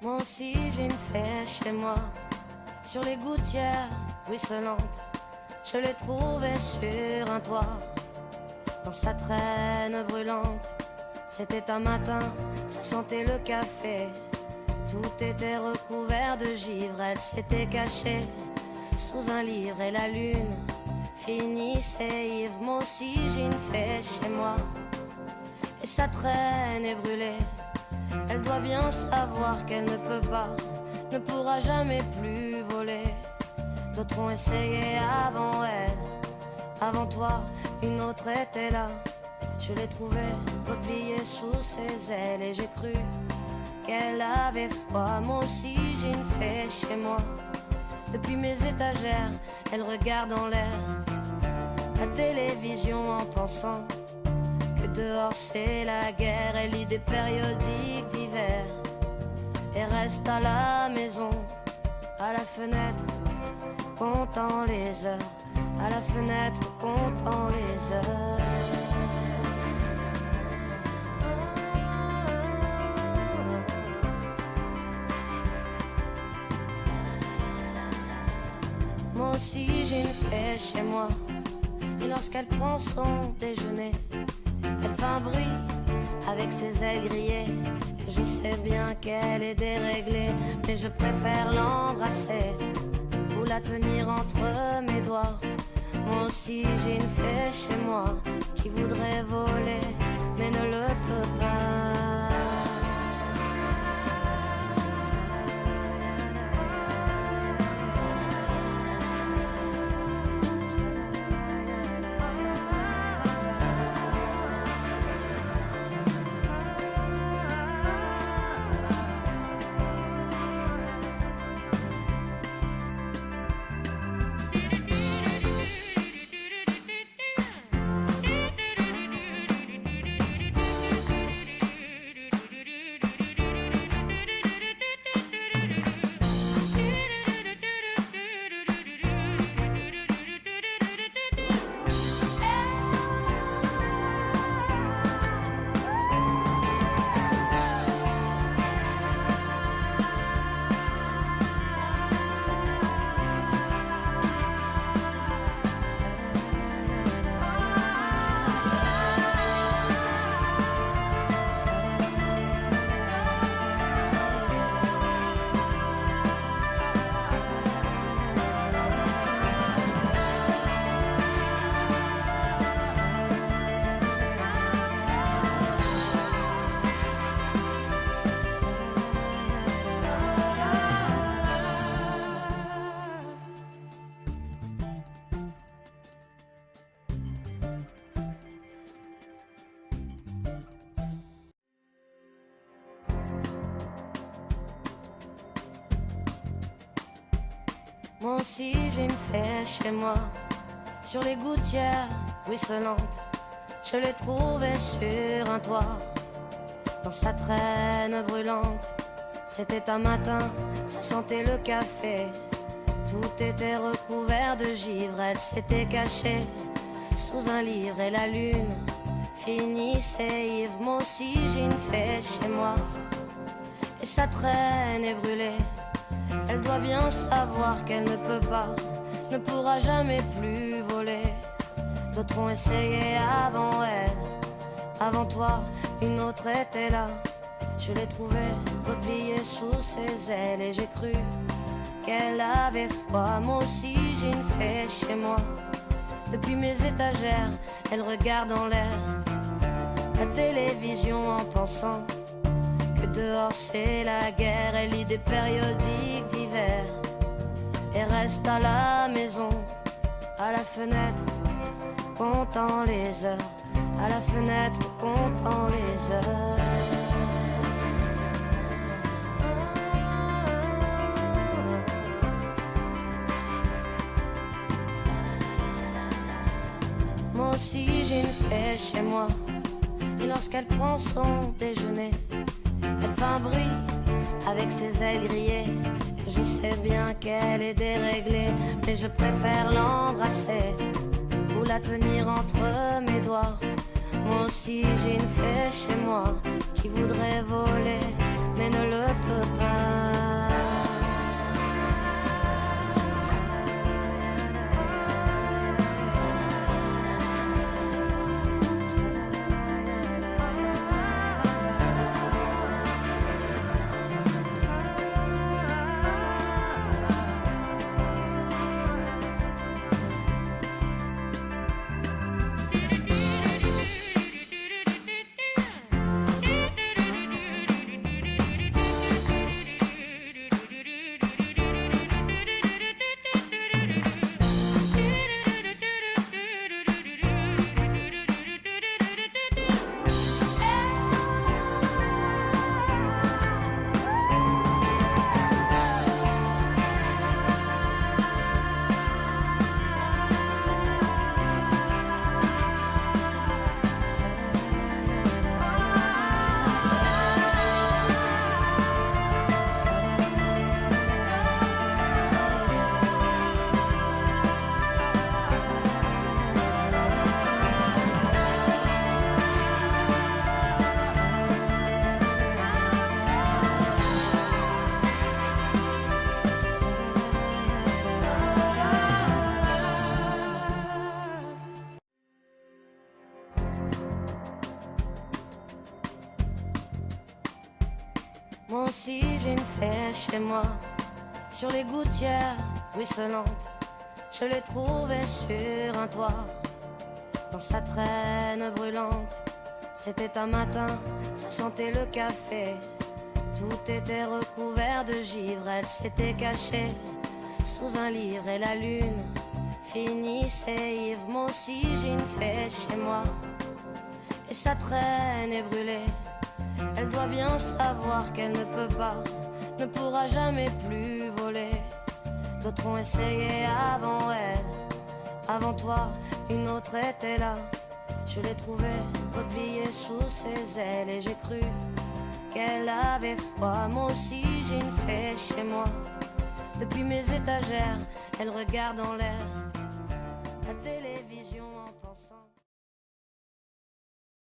Moi aussi j'ai une fée chez moi, sur les gouttières ruisselantes. Je l'ai trouvée sur un toit, dans sa traîne brûlante. C'était un matin, ça sentait le café. Tout était recouvert de givre, elle s'était cachée sous un livre et la lune finissait ivre. Moi aussi j'ai une fée chez moi, et sa traîne est brûlée. Elle doit bien savoir qu'elle ne peut pas, ne pourra jamais plus voler. D'autres ont essayé avant elle, avant toi, une autre était là. Je l'ai trouvée repliée sous ses ailes et j'ai cru qu'elle avait froid. Moi aussi j'ai une fée chez moi, depuis mes étagères, elle regarde en l'air la télévision en pensant que dehors c'est la guerre. Elle lit des périodiques d'hiver et reste à la maison, à la fenêtre, comptant les heures, à la fenêtre, comptant les heures. Moi aussi j'ai une fée chez moi, et lorsqu'elle prend son déjeuner, elle fait un bruit avec ses ailes grillées. Et je sais bien qu'elle est déréglée, mais je préfère l'embrasser ou la tenir entre mes doigts. Moi aussi j'ai une fée chez moi qui voudrait voler, mais ne le peut pas. Moi aussi j'ai une fée chez moi, sur les gouttières ruisselantes. Je l'ai trouvée sur un toit, dans sa traîne brûlante. C'était un matin, ça sentait le café. Tout était recouvert de givre, elle s'était cachée sous un livre et la lune finissait ivre. Moi aussi j'ai une fée chez moi, et sa traîne est brûlée. Elle doit bien savoir qu'elle ne peut pas, ne pourra jamais plus voler. D'autres ont essayé avant elle, avant toi, une autre était là. Je l'ai trouvée repliée sous ses ailes et j'ai cru qu'elle avait froid. Moi aussi j'ai une fée chez moi, depuis mes étagères, elle regarde en l'air la télévision en pensant que dehors c'est la guerre. Elle lit des périodiques d'hiver et reste à la maison, à la fenêtre, comptant les heures, à la fenêtre, comptant les heures. Moi aussi j'ai une fée chez moi, et lorsqu'elle prend son déjeuner, elle fait un bruit avec ses ailes grillées. Je sais bien qu'elle est déréglée, mais je préfère l'embrasser ou la tenir entre mes doigts. Moi aussi j'ai une fée chez moi qui voudrait voler, mais ne le peut pas. Moi aussi j'ai une fée chez moi, sur les gouttières ruisselantes. Je l'ai trouvée sur un toit, dans sa traîne brûlante. C'était un matin, ça sentait le café. Tout était recouvert de givre, elle s'était cachée sous un livre et la lune finissait ivre. Moi aussi j'ai une fée chez moi, et sa traîne est brûlée. Elle doit bien savoir qu'elle ne peut pas, ne pourra jamais plus voler. D'autres ont essayé avant elle, avant toi, une autre était là. Je l'ai trouvée repliée sous ses ailes et j'ai cru qu'elle avait froid. Moi aussi j'ai une fée chez moi, depuis mes étagères, elle regarde en l'air la télévision.